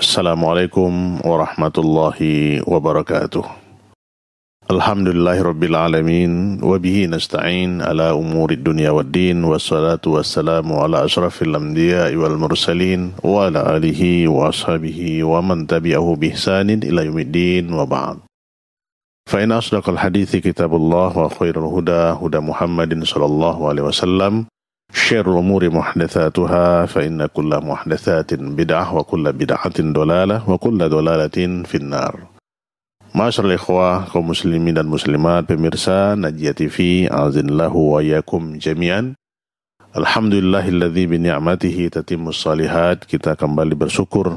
Assalamualaikum warahmatullahi wabarakatuh. Alhamdulillahirabbil alamin wa bihi nasta'in ala umurid dunya waddin wassalatu wassalamu ala asyrafil anbiya'i wal mursalin wa ala alihi wa ashabihi wa man tabi'ahu bi ihsanin ila yaumiddin wa ba'd. Fa inna asdaqal hadithi kitabullah wa khairul huda huda Muhammadin sallallahu alaihi wasallam. Syarrul umuri muhdatsatuha fa inna kulla muhdatsatin bid'ah wa kulla bid'atin dhalalah wa kulla dhalalatin finnar. Ma'asyiral ikhwah kaum muslimin dan muslimat pemirsa Najiyah TV, azinallahu wa iyyakum jami'an. Alhamdulillahilladzi bi ni'matihi tatimmus shalihat. Kita kembali bersyukur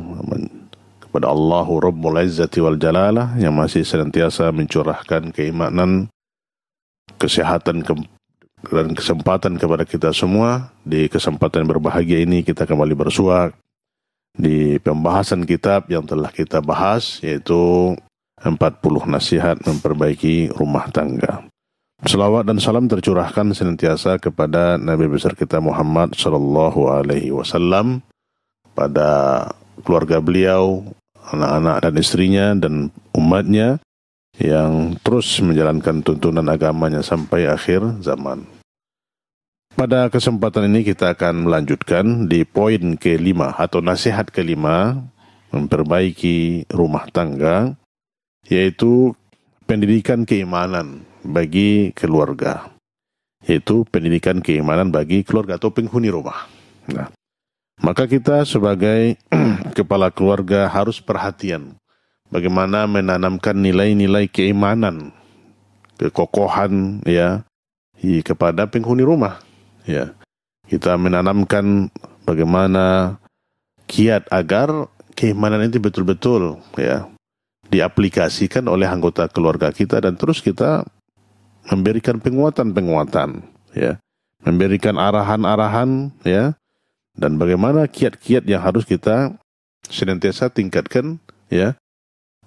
kepada Allahu Rabbul Izzati wal Jalalah yang masih senantiasa mencurahkan keimanan, kesehatan dan kesempatan kepada kita semua. Di kesempatan berbahagia ini kita kembali bersua di pembahasan kitab yang telah kita bahas, yaitu 40 nasihat memperbaiki rumah tangga. Selawat dan salam tercurahkan senantiasa kepada Nabi besar kita Muhammad sallallahu alaihi wasallam, pada keluarga beliau, anak-anak dan istrinya dan umatnya yang terus menjalankan tuntunan agamanya sampai akhir zaman. Pada kesempatan ini kita akan melanjutkan di poin kelima atau nasihat kelima memperbaiki rumah tangga, yaitu pendidikan keimanan bagi keluarga. Yaitu pendidikan keimanan bagi keluarga atau penghuni rumah. Nah, maka kita sebagai kepala keluarga harus perhatian bagaimana menanamkan nilai-nilai keimanan, kekokohan ya kepada penghuni rumah. Ya, kita menanamkan bagaimana kiat agar keimanan itu betul-betul ya diaplikasikan oleh anggota keluarga kita, dan terus kita memberikan penguatan-penguatan ya, memberikan arahan-arahan ya, dan bagaimana kiat-kiat yang harus kita senantiasa tingkatkan ya,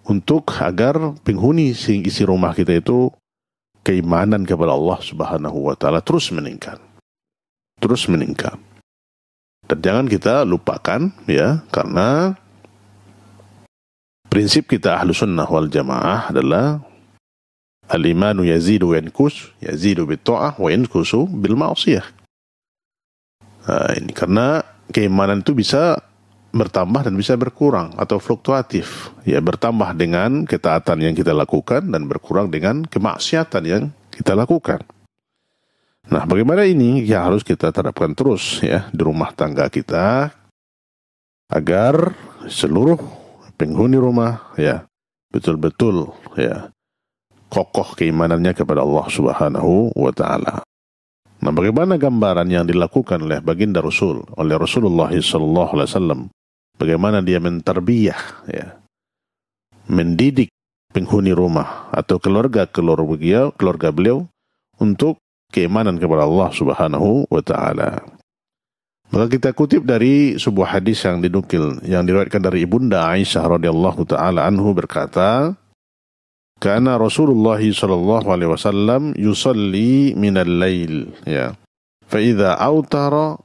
untuk agar penghuni isi rumah kita itu keimanan kepada Allah Subhanahu wa taala terus meningkat. Dan jangan kita lupakan ya, karena prinsip kita ahlu sunnah wal jamaah adalah al-imanu yazidu wa yankus, yazidu bit-ta'ah wa yankusu bil ma'siyah. Nah, ini karena keimanan itu bisa bertambah dan bisa berkurang atau fluktuatif. Ya, bertambah dengan ketaatan yang kita lakukan dan berkurang dengan kemaksiatan yang kita lakukan. Nah, bagaimana ini yang harus kita terapkan terus ya di rumah tangga kita agar seluruh penghuni rumah ya betul-betul ya kokoh keimanannya kepada Allah Subhanahu wa taala. Nah, bagaimana gambaran yang dilakukan oleh baginda Rasul, oleh Rasulullah sallallahu alaihi wasallam, bagaimana dia mentarbiyah ya, mendidik penghuni rumah atau keluarga beliau untuk keimanan kepada Allah Subhanahu wa taala. Maka kita kutip dari sebuah hadis yang diriwayatkan dari Ibunda Aisyah radhiyallahu taala anhu berkata, "Kana Rasulullah sallallahu alaihi wasallam yusalli minal lail ya. Fa idza autara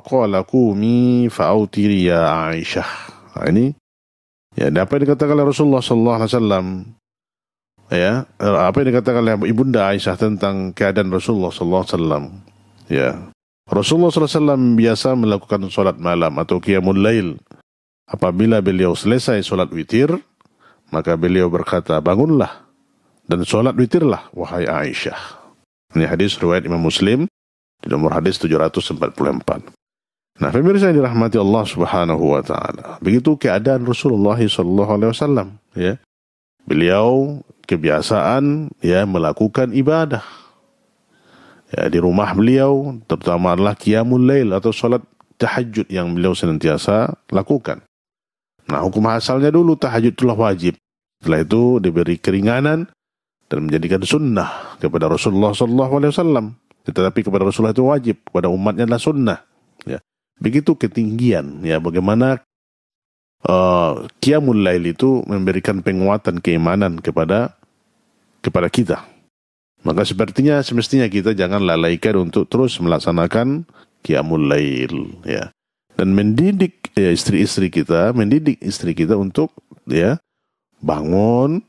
qala qumi fa autiri ya Aisyah." Nah, ini ya apa yang dikatakan oleh Rasulullah sallallahu alaihi wasallam. Ya, apa yang dikatakan oleh Ibunda Aisyah tentang keadaan Rasulullah sallallahu alaihi wasallam. Ya. Rasulullah sallallahu alaihi wasallam biasa melakukan salat malam atau qiyamul lail. Apabila beliau selesai salat witir, maka beliau berkata, "Bangunlah dan salat witirlah wahai Aisyah." Ini hadis riwayat Imam Muslim di nomor hadis 744. Nah, pemirsa yang dirahmati Allah Subhanahu wa taala, begitu keadaan Rasulullah sallallahu alaihi wasallam, ya. Beliau kebiasaan ya melakukan ibadah ya di rumah beliau, terutama adalah qiyamul lail atau salat tahajud yang beliau senantiasa lakukan. Nah, hukum asalnya dulu tahajud itulah wajib. Setelah itu diberi keringanan dan menjadikan sunnah kepada Rasulullah sallallahu alaihi wasallam. Tetapi kepada Rasulullah itu wajib, kepada umatnya adalah sunnah. Ya. Begitu ketinggian ya bagaimana qiyamul lail itu memberikan penguatan keimanan kepada kita. Maka semestinya kita jangan lalaikan untuk terus melaksanakan qiyamul lail ya. dan mendidik istri-istri kita, mendidik istri kita untuk ya bangun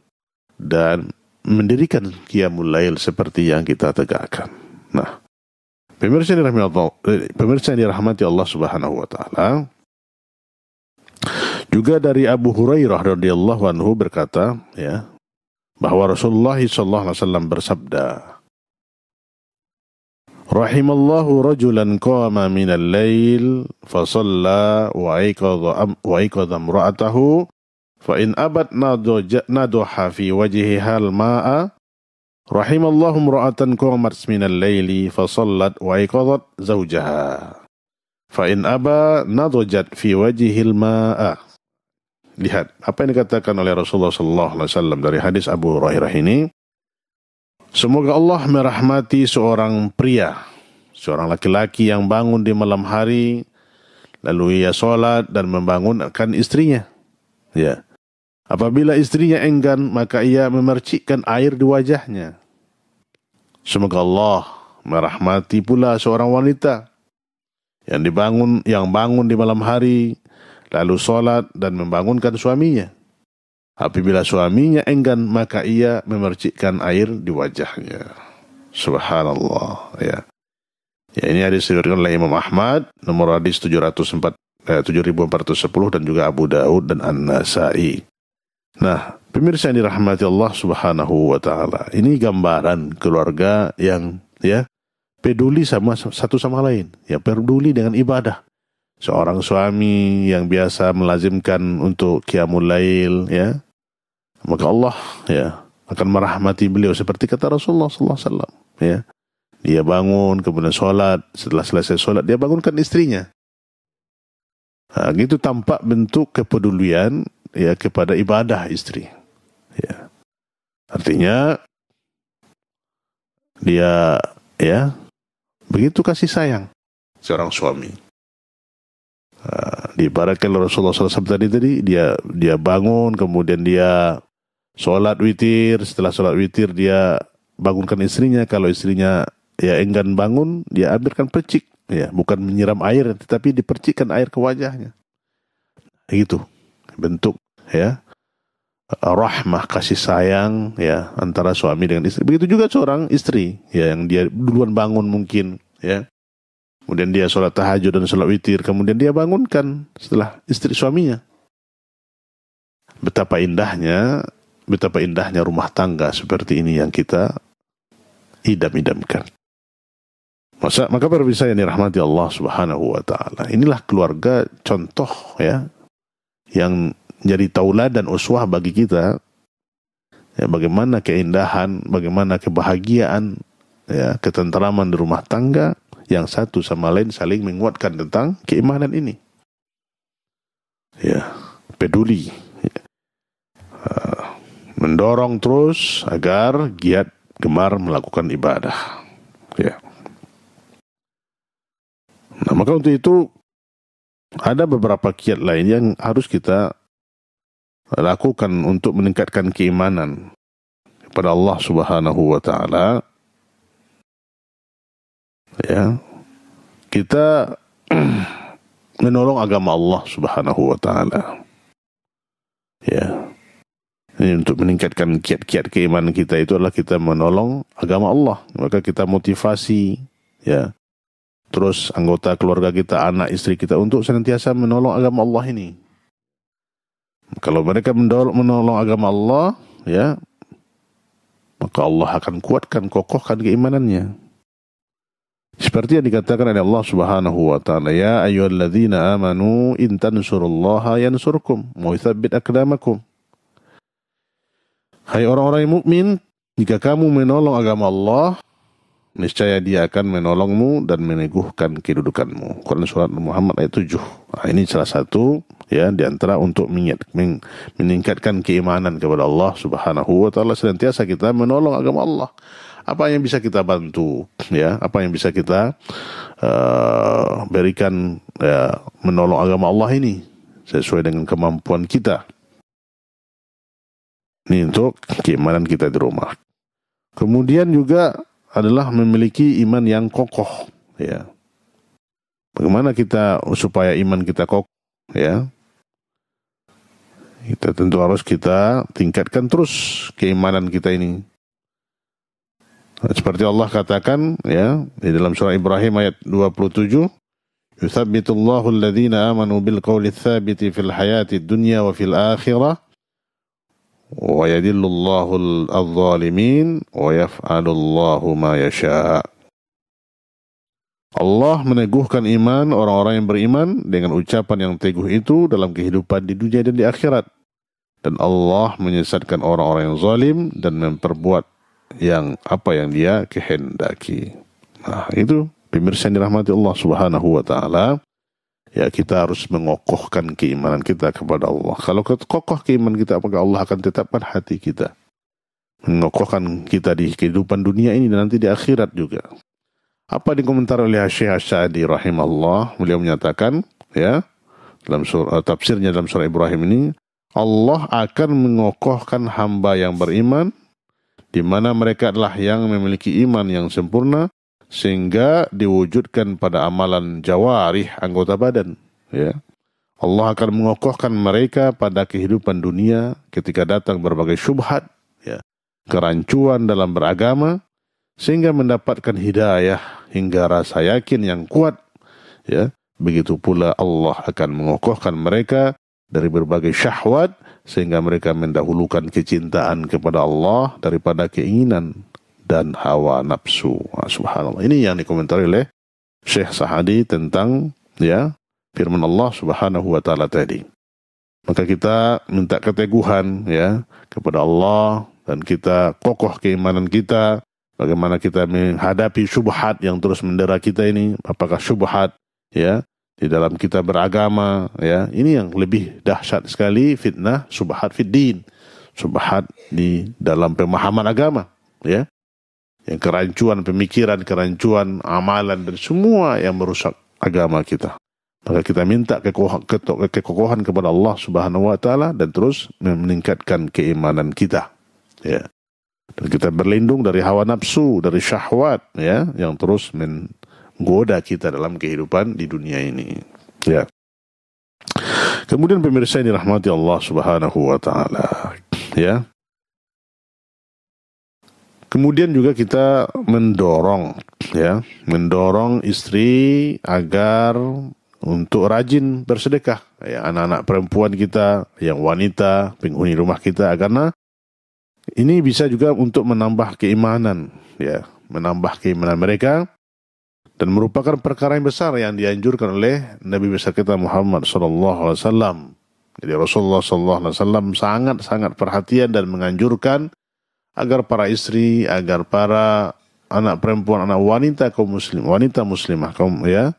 dan mendirikan qiyamul lail seperti yang kita tegakkan. Nah, pemirsa yang dirahmati Allah Subhanahu wa taala, juga dari Abu Hurairah radhiyallahu anhu berkata ya bahwa Rasulullah sallallahu alaihi wasallam bersabda, rahimallahu rajulan qama minal lail fa shalla wa aiqadha imra'atahu fa in abat nadoha fi wajhiha al-ma'a rahimallahu imra'atan qamat minal laili fa shallat wa aiqadhat zawjaha fa in aba nadajat fi wajhil ma'a. Lihat apa yang dikatakan oleh Rasulullah sallallahu alaihi wasallam dari hadis Abu Hurairah ini. Semoga Allah merahmati seorang pria, seorang laki-laki yang bangun di malam hari, lalu ia sholat dan membangunkan istrinya. Ya, apabila istrinya enggan, maka ia memercikkan air di wajahnya. Semoga Allah merahmati pula seorang wanita yang bangun di malam hari, lalu sholat dan membangunkan suaminya. Apabila suaminya enggan, maka ia memercikkan air di wajahnya. Subhanallah. Ya, ini hadis diriwayatkan oleh Imam Ahmad, nomor hadis 7410 dan juga Abu Daud dan An-Nasai. Nah, pemirsa yang dirahmati Allah Subhanahu wa taala, ini gambaran keluarga yang ya peduli sama satu sama lain, ya peduli dengan ibadah. Seorang suami yang biasa melazimkan untuk qiyamul lail, ya, maka Allah ya akan merahmati beliau seperti kata Rasulullah sallallahu alaihi wasallam, ya. Dia bangun kemudian sholat, setelah selesai sholat dia bangunkan istrinya. Nah, gitu tampak bentuk kepedulian ya kepada ibadah istri. Ya. Artinya dia ya begitu kasih sayang seorang suami. Diibaratkan Rasulullah SAW tadi dia bangun, kemudian dia sholat witir. Setelah sholat witir dia bangunkan istrinya. Kalau istrinya ya enggan bangun, dia ambilkan percik, ya bukan menyiram air, tetapi dipercikkan air ke wajahnya. Itu bentuk ya rahmah, kasih sayang ya antara suami dengan istri. Begitu juga seorang istri ya yang dia duluan bangun mungkin ya. Kemudian dia sholat tahajud dan sholat witir, kemudian dia bangunkan setelah istri suaminya. Betapa indahnya rumah tangga seperti ini yang kita idam-idamkan. Maka pemirsa yang dirahmati Allah Subhanahu wa taala, inilah keluarga contoh ya yang jadi tauladan uswah bagi kita. Ya, bagaimana keindahan, bagaimana kebahagiaan, ya, ketentraman di rumah tangga yang satu sama lain saling menguatkan tentang keimanan ini. Ya, peduli. Ya. Mendorong terus agar giat gemar melakukan ibadah. Ya. Nah, maka untuk itu ada beberapa kiat lain yang harus kita lakukan untuk meningkatkan keimanan kepada Allah Subhanahu wa taala. Ya, kita menolong agama Allah Subhanahu wa taala. Ya. Ini untuk meningkatkan kiat-kiat keimanan kita itu adalah kita menolong agama Allah. Maka kita motivasi ya. Terus anggota keluarga kita, anak istri kita untuk senantiasa menolong agama Allah ini. Kalau mereka menolong agama Allah, ya, maka Allah akan kuatkan, kokohkan keimanannya. Seperti yang dikatakan oleh Allah Subhanahu wa taala, ya ayyuhalladzina amanu in tansurullaha yansurkum wa yutsabbit aqdamakum. Hai orang-orang yang mukmin, jika kamu menolong agama Allah, niscaya dia akan menolongmu dan meneguhkan kedudukanmu. Quran surat Muhammad ayat 7. Nah, ini salah satu ya di antara untuk meningkatkan keimanan kepada Allah Subhanahu wa taala, senantiasa kita menolong agama Allah. Apa yang bisa kita bantu ya, apa yang bisa kita berikan ya, menolong agama Allah ini sesuai dengan kemampuan kita. Ini untuk keimanan kita di rumah. Kemudian juga adalah memiliki iman yang kokoh ya. Bagaimana kita supaya iman kita kokoh, ya? Kita tentu harus kita tingkatkan terus keimanan kita ini. Seperti Allah katakan, ya, di dalam surah Ibrahim ayat 27, "Yuthabbitullahu alladhina amanu bil qawli tsabiti fil hayati dunya wa fil akhirah wa yadillullahu al-zalimin wa yaf'alullahu ma yasha'." Allah meneguhkan iman orang-orang yang beriman dengan ucapan yang teguh itu dalam kehidupan di dunia dan di akhirat. Dan Allah menyesatkan orang-orang yang zalim dan memperbuat apa yang dia kehendaki. Nah, itu pemirsa yang dirahmati Allah Subhanahu wa taala. Ya, kita harus mengokohkan keimanan kita kepada Allah. Kalau kokoh keimanan kita, maka Allah akan tetapkan hati kita. Mengokohkan kita di kehidupan dunia ini dan nanti di akhirat juga. Apa dikomentar oleh Syekh As-Sa'di rahimahullah, beliau menyatakan, ya, dalam tafsirnya dalam surah Ibrahim ini, Allah akan mengokohkan hamba yang beriman, di mana mereka adalah yang memiliki iman yang sempurna, sehingga diwujudkan pada amalan jawarih, anggota badan. Ya. Allah akan mengokohkan mereka pada kehidupan dunia ketika datang berbagai syubhat, ya, kerancuan dalam beragama, sehingga mendapatkan hidayah hingga rasa yakin yang kuat. Ya, begitu pula Allah akan mengokohkan mereka dari berbagai syahwat, sehingga mereka mendahulukan kecintaan kepada Allah daripada keinginan dan hawa nafsu. Subhanallah. Ini yang dikomentari oleh Syekh Sa'di tentang, ya, firman Allah Subhanahu wa taala tadi. Maka kita minta keteguhan, ya, kepada Allah, dan kita kokoh keimanan kita. Bagaimana kita menghadapi syubhat yang terus mendera kita ini? Apakah syubhat, ya, di dalam kita beragama, ya? Ini yang lebih dahsyat sekali, fitnah syubhat fiddin, syubhat di dalam pemahaman agama, ya. Yang kerancuan pemikiran, kerancuan amalan, dan semua yang merusak agama kita. Maka kita minta kekokohan kepada Allah Subhanahu wa taala dan terus meningkatkan keimanan kita, ya. Dan kita berlindung dari hawa nafsu, dari syahwat, ya, yang terus menggoda kita dalam kehidupan di dunia ini. Ya. Kemudian pemirsa yang dirahmati Allah Subhanahu wa taala, ya. Kemudian juga kita mendorong, ya, mendorong istri agar untuk rajin bersedekah, ya, anak-anak perempuan kita, yang wanita, penghuni rumah kita, karena ini bisa juga untuk menambah keimanan, ya, menambah keimanan mereka, dan merupakan perkara yang besar yang dianjurkan oleh Nabi besar kita Muhammad SAW. Jadi Rasulullah SAW sangat perhatian dan menganjurkan agar para istri, agar para anak perempuan, anak wanita kaum muslim, wanita muslimah kaum, ya,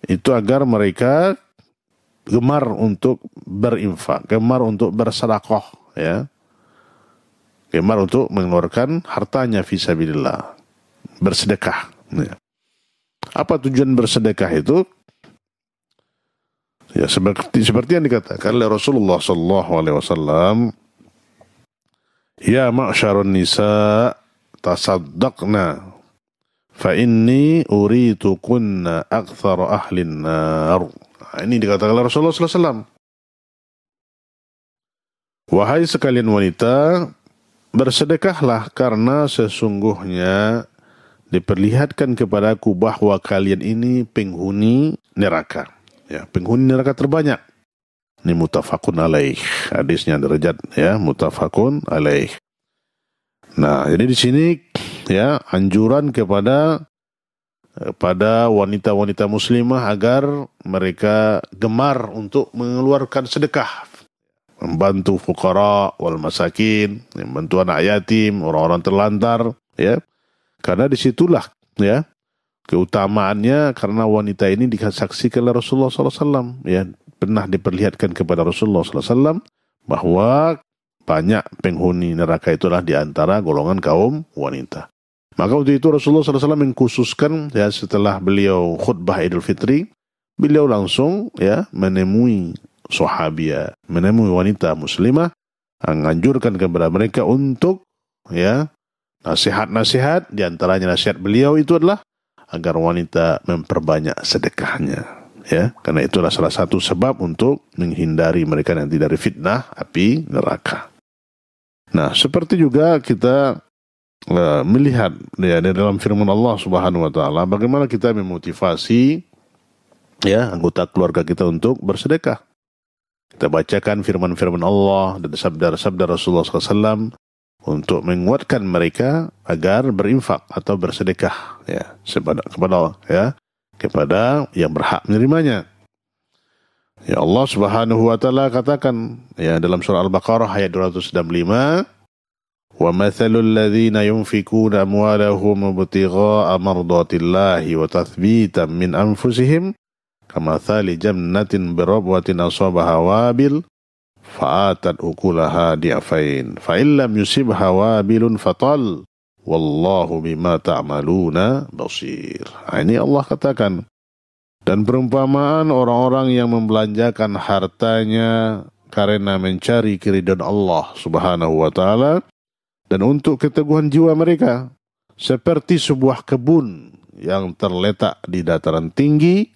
itu agar mereka gemar untuk berinfak, gemar untuk bersedekah, ya. Gemar untuk mengeluarkan hartanya fisabilillah, bersedekah. Ya. Apa tujuan bersedekah itu? Ya, seperti yang dikatakan oleh Rasulullah SAW, "Ya ma'syarun nisa, tasaddaqna, fa inni uritukunna akthar ahlin nar." Ini dikatakan oleh Rasulullah SAW. Wahai sekalian wanita, bersedekahlah, karena sesungguhnya diperlihatkan kepadaku bahwa kalian ini penghuni neraka. Ya, penghuni neraka terbanyak. Ini muttafaqun alaih. Hadisnya derajat, ya, muttafaqun alaih. Nah, jadi di sini, ya, anjuran kepada wanita-wanita muslimah agar mereka gemar untuk mengeluarkan sedekah, membantu fuqara wal masakin, membantu anak yatim, orang-orang terlantar, ya. Karena disitulah, ya, keutamaannya, karena wanita ini disaksikan oleh Rasulullah SAW, ya, pernah diperlihatkan kepada Rasulullah SAW bahwa banyak penghuni neraka itulah di antara golongan kaum wanita. Maka waktu itu Rasulullah SAW mengkhususkan, ya, setelah beliau khutbah Idul Fitri, beliau langsung, ya, menemui sahabiah, menemui wanita muslimah, menganjurkan kepada mereka untuk, ya, nasihat-nasihat. Di antaranya nasihat beliau itu adalah agar wanita memperbanyak sedekahnya, ya, karena itulah salah satu sebab untuk menghindari mereka nanti dari fitnah api neraka. Nah, seperti juga kita melihat ya di dalam firman Allah Subhanahu wa taala bagaimana kita memotivasi ya anggota keluarga kita untuk bersedekah. Kita bacakan firman-firman Allah dan sabda-sabda Rasulullah SAW untuk menguatkan mereka agar berinfak atau bersedekah ya kepada Allah ya, kepada yang berhak menerimanya. Ya Allah Subhanahu wa taala katakan ya dalam surah Al-Baqarah ayat 265, "Wa mathalul ladzina yunfikuna amwalahum ibtigha'a mardatillahi wa tathbitan min anfusihim kamathali jannatin birabwatin asabaha wabil fa'atat ukulaha di'afain fa illam yusibha wabilun fatal wallahu bima ta'maluna basir." Ini Allah katakan, dan perumpamaan orang-orang yang membelanjakan hartanya karena mencari keridhaan Allah Subhanahu wa taala dan untuk keteguhan jiwa mereka seperti sebuah kebun yang terletak di dataran tinggi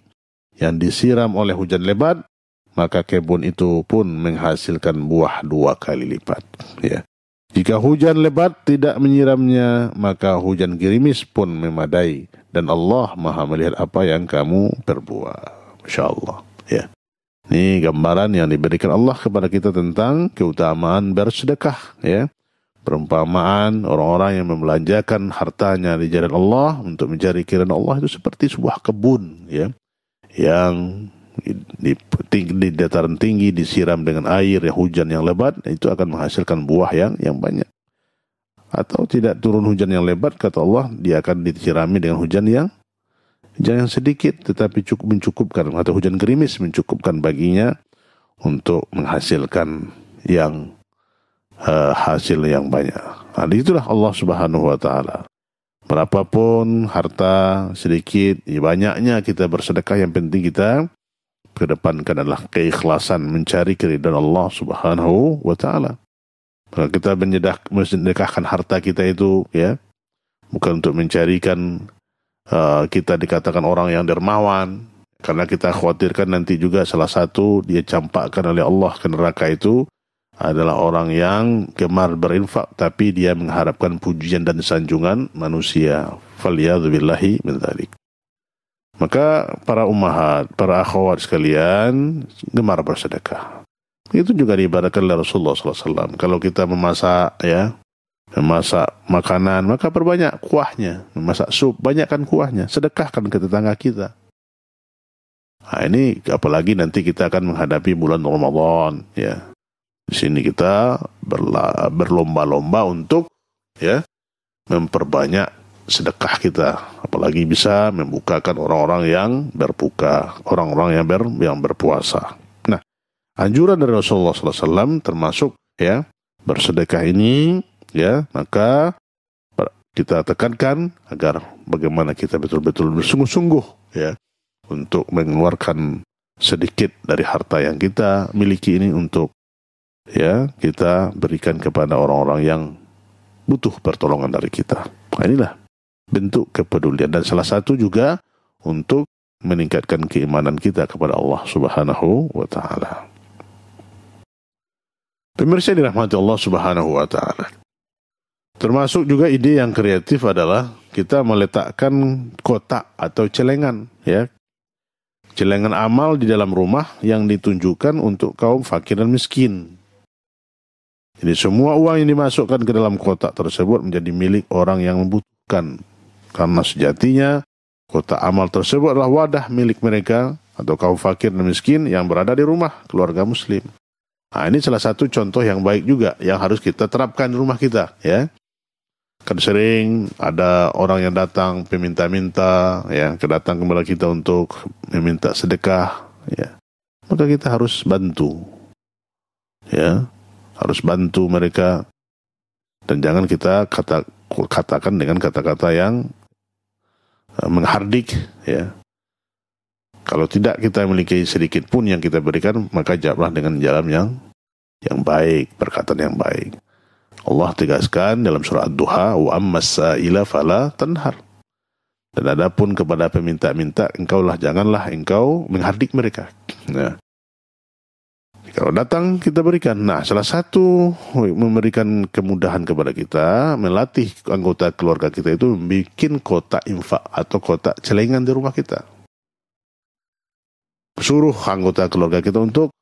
yang disiram oleh hujan lebat, maka kebun itu pun menghasilkan buah 2 kali lipat. Ya. Jika hujan lebat tidak menyiramnya, maka hujan gerimis pun memadai, dan Allah Maha melihat apa yang kamu perbuat. Masya Allah. Ya. Ini gambaran yang diberikan Allah kepada kita tentang keutamaan bersedekah. Ya. Perumpamaan orang-orang yang membelanjakan hartanya di jalan Allah untuk mencari keridhaan Allah itu seperti sebuah kebun, ya, yang di dataran tinggi disiram dengan air yang hujan yang lebat, itu akan menghasilkan buah yang banyak. Atau tidak turun hujan yang lebat, kata Allah, dia akan disirami dengan hujan yang sedikit tetapi cukup mencukupkan, atau hujan gerimis mencukupkan baginya untuk menghasilkan yang hasil yang banyak. Nah, itulah Allah Subhanahu wa taala. Berapapun harta sedikit, banyaknya kita bersedekah, yang penting kita kedepankan adalah keikhlasan mencari keridhaan Allah Subhanahu wa taala. Maka kita mensedekahkan harta kita itu ya bukan untuk mencarikan kita dikatakan orang yang dermawan, karena kita khawatirkan nanti juga salah satu dia campakkan oleh Allah ke neraka itu adalah orang yang gemar berinfak tapi dia mengharapkan pujian dan sanjungan manusia. Falyadzubillahi min dzalik. Maka para ummahat, para akhwat sekalian, gemar bersedekah. Itu juga diibaratkan oleh Rasulullah SAW. Kalau kita memasak makanan, maka perbanyak kuahnya. Memasak sup, banyakkan kuahnya. Sedekahkan ke tetangga kita. Nah, ini apalagi nanti kita akan menghadapi bulan Ramadan, ya. Di sini kita berlomba-lomba untuk ya memperbanyak sedekah kita, apalagi bisa membukakan orang-orang yang berbuka, orang-orang yang berpuasa. Nah, anjuran dari Rasulullah SAW termasuk ya bersedekah ini, ya, maka kita tekankan agar bagaimana kita betul-betul bersungguh-sungguh ya untuk mengeluarkan sedikit dari harta yang kita miliki ini untuk ya kita berikan kepada orang-orang yang butuh pertolongan dari kita. Nah, inilah bentuk kepedulian, dan salah satu juga untuk meningkatkan keimanan kita kepada Allah Subhanahu wa taala. Pemirsa dirahmati Allah Subhanahu wa taala. Termasuk juga ide yang kreatif adalah kita meletakkan kotak atau celengan, ya. Celengan amal di dalam rumah yang ditunjukkan untuk kaum fakir dan miskin. Jadi semua uang yang dimasukkan ke dalam kotak tersebut menjadi milik orang yang membutuhkan. Karena sejatinya kotak amal tersebut adalah wadah milik mereka atau kaum fakir dan miskin yang berada di rumah keluarga muslim. Nah, ini salah satu contoh yang baik juga yang harus kita terapkan di rumah kita, ya. Kan sering ada orang yang datang peminta-minta, ya, kedatang kepada kita untuk meminta sedekah, ya. Maka kita harus bantu, ya. Harus bantu mereka, dan jangan kita katakan dengan kata-kata yang menghardik, ya. Kalau tidak kita memiliki sedikit pun yang kita berikan, maka jawablah dengan jalan yang baik, perkataan yang baik. Allah tegaskan dalam surah Ad-Duha, wa ammas sa'ila fala tanhar. Dan adapun kepada peminta-minta, janganlah engkau menghardik mereka. Nah, kalau datang kita berikan. Nah, salah satu memberikan kemudahan kepada kita, melatih anggota keluarga kita itu bikin kotak infak atau kotak celengan di rumah kita. Suruh anggota keluarga kita untuk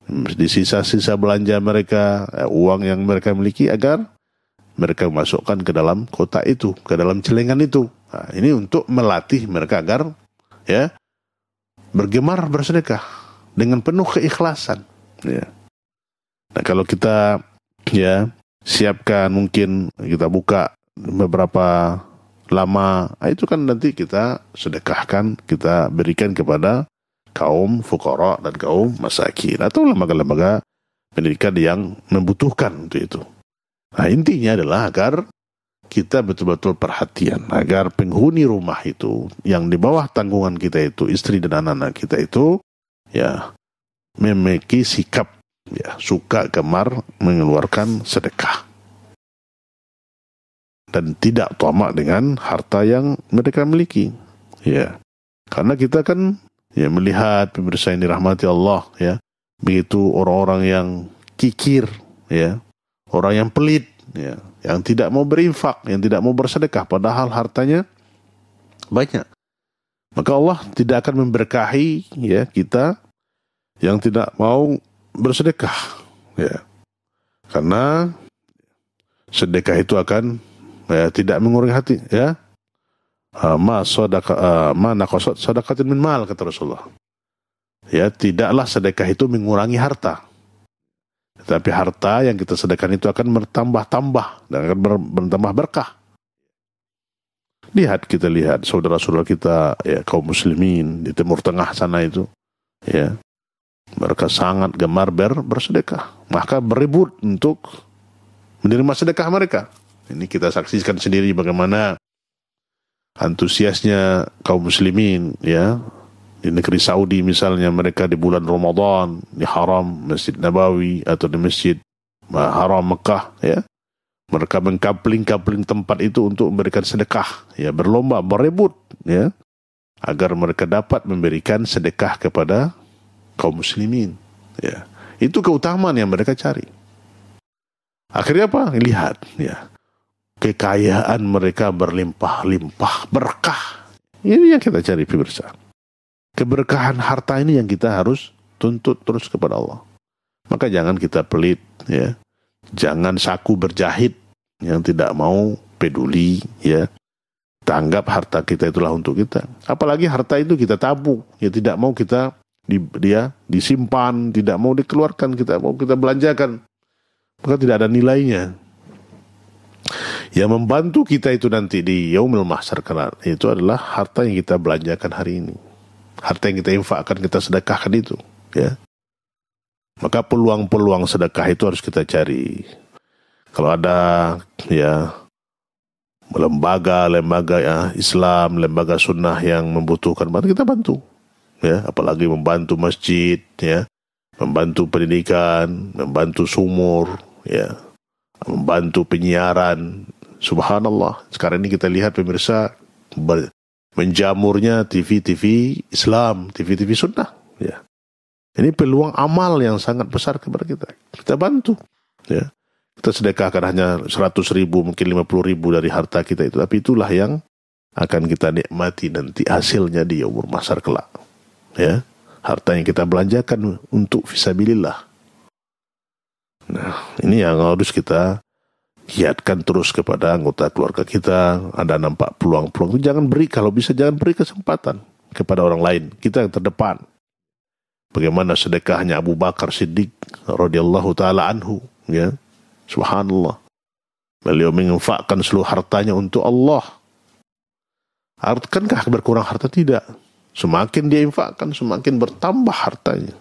di sisa-sisa belanja mereka, uang yang mereka miliki, agar mereka masukkan ke dalam kotak itu, ke dalam celengan itu. Nah, ini untuk melatih mereka agar bergemar bersedekah dengan penuh keikhlasan. Ya. Nah, kalau kita siapkan, mungkin kita buka beberapa lama, itu kan nanti kita sedekahkan, kita berikan kepada kaum fuqara dan kaum masakin atau lembaga-lembaga pendidikan yang membutuhkan untuk itu. Nah, intinya adalah agar kita betul-betul perhatian, agar penghuni rumah itu yang di bawah tanggungan kita itu, istri dan anak-anak kita itu memiliki sikap suka gemar mengeluarkan sedekah dan tidak tamak dengan harta yang mereka miliki. Karena kita kan melihat pemirsa yang dirahmati Allah, begitu orang-orang yang kikir, orang yang pelit, yang tidak mau berinfak, yang tidak mau bersedekah, padahal hartanya banyak. Maka Allah tidak akan memberkahi kita yang tidak mau bersedekah, karena sedekah itu akan tidak mengurangi hati, ma naqasat sadaqatin min mal, kata Rasulullah. Tidaklah sedekah itu mengurangi harta. Tetapi harta yang kita sedekahkan itu akan bertambah-tambah dan akan bertambah berkah. Kita lihat saudara-saudara kita, kaum muslimin di Timur Tengah sana itu, mereka sangat gemar bersedekah. Maka berebut untuk menerima sedekah mereka. Ini kita saksikan sendiri bagaimana antusiasnya kaum muslimin, di negeri Saudi misalnya, mereka di bulan Ramadan di haram Masjid Nabawi atau di Masjid Haram Mekah, mereka mengkapling-kapling tempat itu untuk memberikan sedekah, berlomba, berebut, agar mereka dapat memberikan sedekah kepada kaum muslimin. Itu keutamaan yang mereka cari. Akhirnya apa? Lihat, kekayaan mereka berlimpah-limpah, berkah. Ini yang kita cari, pemirsa. Keberkahan harta ini yang kita harus tuntut terus kepada Allah. Maka jangan kita pelit, jangan saku berjahit yang tidak mau peduli, Kita anggap harta kita itulah untuk kita. Apalagi harta itu kita tabung, tidak mau kita disimpan, tidak mau dikeluarkan, mau kita belanjakan, maka tidak ada nilainya. Yang membantu kita itu nanti di yaumil mahsyar itu adalah harta yang kita belanjakan hari ini. Harta yang kita infakkan, kita sedekahkan itu, Maka peluang-peluang sedekah itu harus kita cari. Kalau ada lembaga Islam, lembaga sunnah yang membutuhkan, mari kita bantu. Apalagi membantu masjid, membantu pendidikan, membantu sumur, membantu penyiaran. Subhanallah, sekarang ini kita lihat, pemirsa, menjamurnya TV-TV Islam, TV-TV sunnah. Ini peluang amal yang sangat besar kepada kita. Kita bantu. Kita sedekahkan hanya 100.000, mungkin 50.000 dari harta kita itu, tapi itulah yang akan kita nikmati nanti hasilnya di yaumul mahsyar kelak. Harta yang kita belanjakan untuk fisabilillah. Nah, ini yang harus kita giatkan terus kepada anggota keluarga kita. Ada nampak peluang-peluang itu, jangan beri, kalau bisa jangan beri kesempatan kepada orang lain. Kita yang terdepan. Bagaimana sedekahnya Abu Bakar Siddiq radhiyallahu taala anhu, subhanallah. Beliau menginfakkan seluruh hartanya untuk Allah. Kankah berkurang harta? Tidak. Semakin dia infakkan, semakin bertambah hartanya.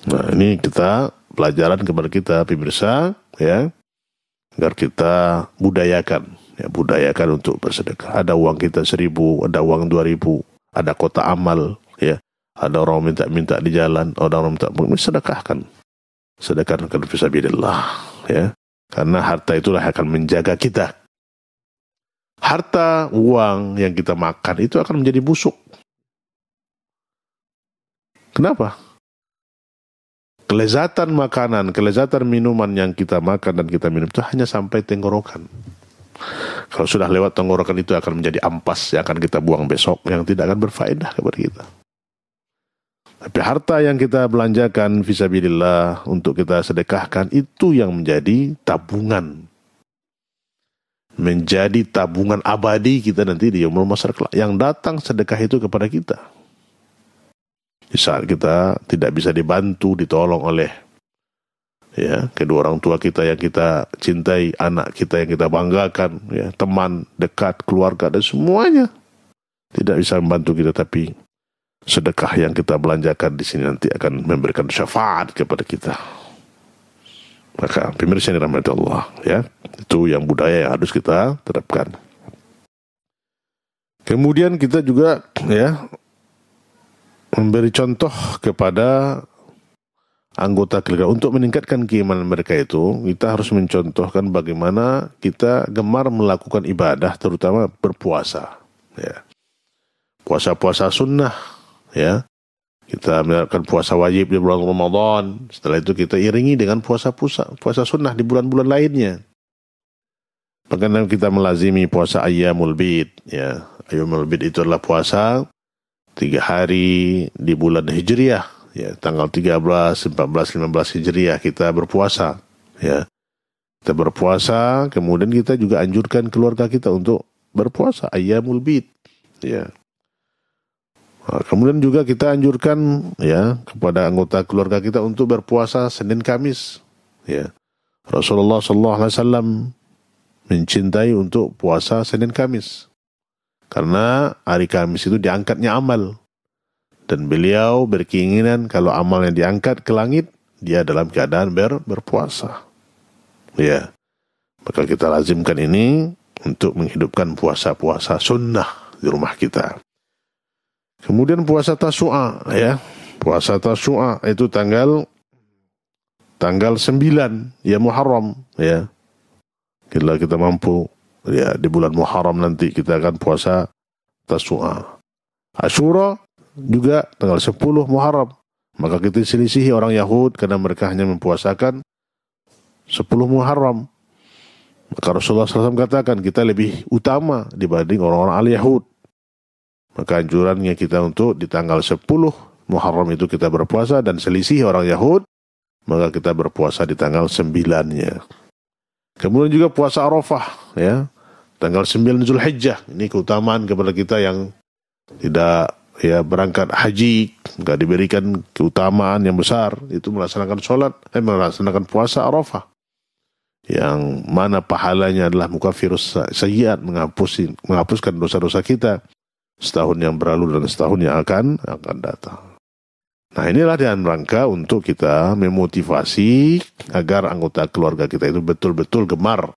Nah, ini kita pelajaran kepada kita, pemirsa, agar kita budayakan untuk bersedekah. Ada uang kita 1.000, ada uang 2.000, ada kotak amal, ada orang minta di jalan, ada orang minta, sedekahkan fisabilillah, karena harta itulah yang akan menjaga kita harta uang yang kita makan itu akan menjadi busuk. Kenapa? Kelezatan makanan, kelezatan minuman yang kita makan dan kita minum itu hanya sampai tenggorokan. Kalau sudah lewat tenggorokan itu akan menjadi ampas yang akan kita buang besok, yang tidak akan berfaedah kepada kita. Tapi harta yang kita belanjakan fisabilillah untuk kita sedekahkan itu yang menjadi tabungan. Menjadi tabungan abadi kita nanti di yaumul mahsyar kelak. Yang datang sedekah itu kepada kita. Di saat kita tidak bisa dibantu, ditolong oleh kedua orang tua kita yang kita cintai, anak kita yang kita banggakan, teman dekat, keluarga dan semuanya tidak bisa membantu kita, tapi sedekah yang kita belanjakan di sini nanti akan memberikan syafaat kepada kita. Maka pemirsa yang dirahmati Allah, itu yang budaya yang harus kita terapkan. Kemudian kita juga memberi contoh kepada anggota keluarga untuk meningkatkan keimanan mereka itu. Kita harus mencontohkan bagaimana kita gemar melakukan ibadah, terutama berpuasa. Puasa-puasa sunnah, kita melakukan puasa wajib di bulan Ramadan. Setelah itu kita iringi dengan puasa sunnah di bulan-bulan lainnya. Bahkan kita melazimi puasa Ayyamul Bid. Ayyamul Bid itu adalah puasa 3 hari di bulan Hijriah, tanggal 13, 14, 15 Hijriah kita berpuasa, Kita berpuasa, kemudian kita juga anjurkan keluarga kita untuk berpuasa Ayyamul Bid, Nah, kemudian juga kita anjurkan kepada anggota keluarga kita untuk berpuasa Senin Kamis, Rasulullah SAW mencintai untuk puasa Senin Kamis. Karena hari Kamis itu diangkatnya amal. Dan beliau berkeinginan kalau amalnya diangkat ke langit, dia dalam keadaan berpuasa. Maka kita lazimkan ini untuk menghidupkan puasa-puasa sunnah di rumah kita. Kemudian puasa Tasu'a, Puasa Tasu'a itu tanggal 9 Muharram, Bila kita mampu di bulan Muharram nanti kita akan puasa Tasu'a. Asyura juga tanggal 10 Muharram. Maka kita selisihi orang Yahud karena mereka hanya mempuasakan 10 Muharram. Maka Rasulullah SAW katakan kita lebih utama dibanding orang-orang al-Yahud. Maka anjurannya kita untuk di tanggal 10 Muharram itu kita berpuasa, dan selisih orang Yahud maka kita berpuasa di tanggal 9-nya. Kemudian juga puasa Arafah, tanggal 9 Zulhijjah. Ini keutamaan kepada kita yang tidak berangkat haji, enggak diberikan keutamaan yang besar, itu melaksanakan melaksanakan puasa Arafah, yang mana pahalanya adalah mukafirus sayyiat, menghapuskan dosa-dosa kita setahun yang berlalu dan setahun yang akan datang. Nah, inilah dalam rangka untuk kita memotivasi agar anggota keluarga kita itu betul-betul gemar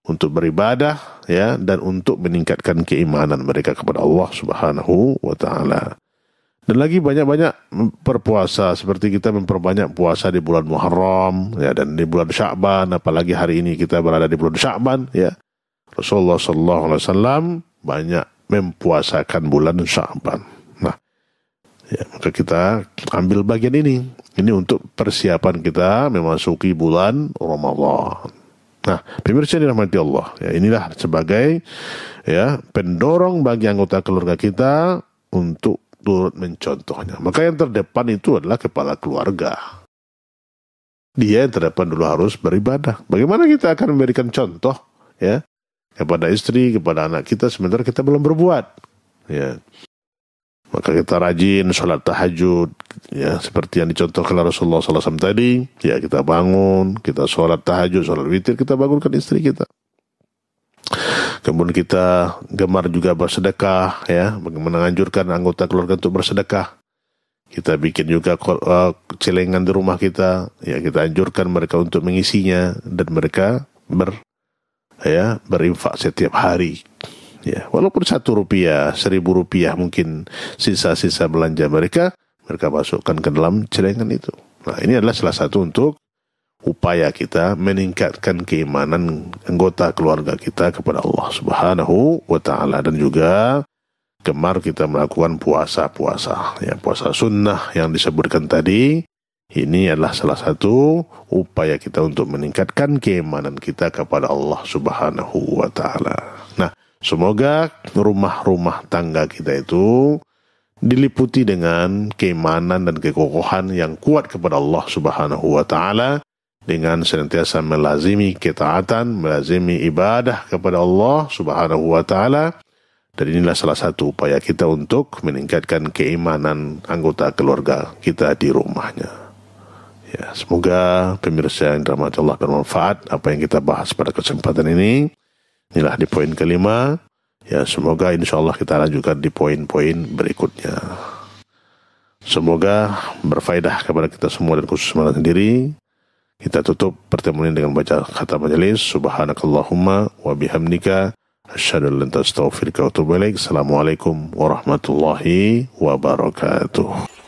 untuk beribadah, dan untuk meningkatkan keimanan mereka kepada Allah Subhanahu wa taala. Dan lagi banyak-banyak berpuasa, seperti kita memperbanyak puasa di bulan Muharram, dan di bulan Sya'ban, apalagi hari ini kita berada di bulan Sya'ban, Rasulullah sallallahu alaihi wasallam banyak mempuasakan bulan Sya'ban. Nah, maka kita ambil bagian ini untuk persiapan kita memasuki bulan Ramadan. Nah, pemirsa dirahmati Allah, inilah sebagai pendorong bagi anggota keluarga kita untuk turut mencontohnya. Maka yang terdepan itu adalah kepala keluarga. Dia yang terdepan dulu harus beribadah. Bagaimana kita akan memberikan contoh kepada istri, kepada anak kita sementara kita belum berbuat? Maka kita rajin sholat tahajud, seperti yang dicontohkan Rasulullah SAW tadi. Kita bangun, kita sholat tahajud, sholat witir, kita bangunkan istri kita. Kemudian kita gemar juga bersedekah, bagaimana menganjurkan anggota keluarga untuk bersedekah. Kita bikin juga celengan di rumah kita, kita anjurkan mereka untuk mengisinya, dan mereka berinfak setiap hari. Walaupun 1 rupiah, 1.000 rupiah mungkin sisa-sisa belanja mereka masukkan ke dalam celengan itu. Nah, ini adalah salah satu untuk upaya kita meningkatkan keimanan anggota keluarga kita kepada Allah Subhanahu wa Ta'ala, dan juga gemar kita melakukan puasa-puasa, ya, puasa sunnah yang disebutkan tadi. Ini adalah salah satu upaya kita untuk meningkatkan keimanan kita kepada Allah Subhanahu wa Ta'ala. Nah, semoga rumah-rumah tangga kita itu diliputi dengan keimanan dan kekokohan yang kuat kepada Allah Subhanahu wa Ta'ala, dengan senantiasa melazimi ketaatan, melazimi ibadah kepada Allah Subhanahu wa Ta'ala. Dan inilah salah satu upaya kita untuk meningkatkan keimanan anggota keluarga kita di rumahnya. Ya, semoga pemirsa yang dirahmati Allah bermanfaat apa yang kita bahas pada kesempatan ini. Inilah di poin kelima. Ya, semoga insya Allah kita lanjutkan di poin-poin berikutnya. Semoga berfaedah kepada kita semua dan khusus mana sendiri. Kita tutup pertemuan ini dengan baca kata majelis. Subhanakallahumma wa bihamdika asyhadu an la ilaha illa anta astaghfiruka wa atubu ilaik. Assalamualaikum warahmatullahi wabarakatuh.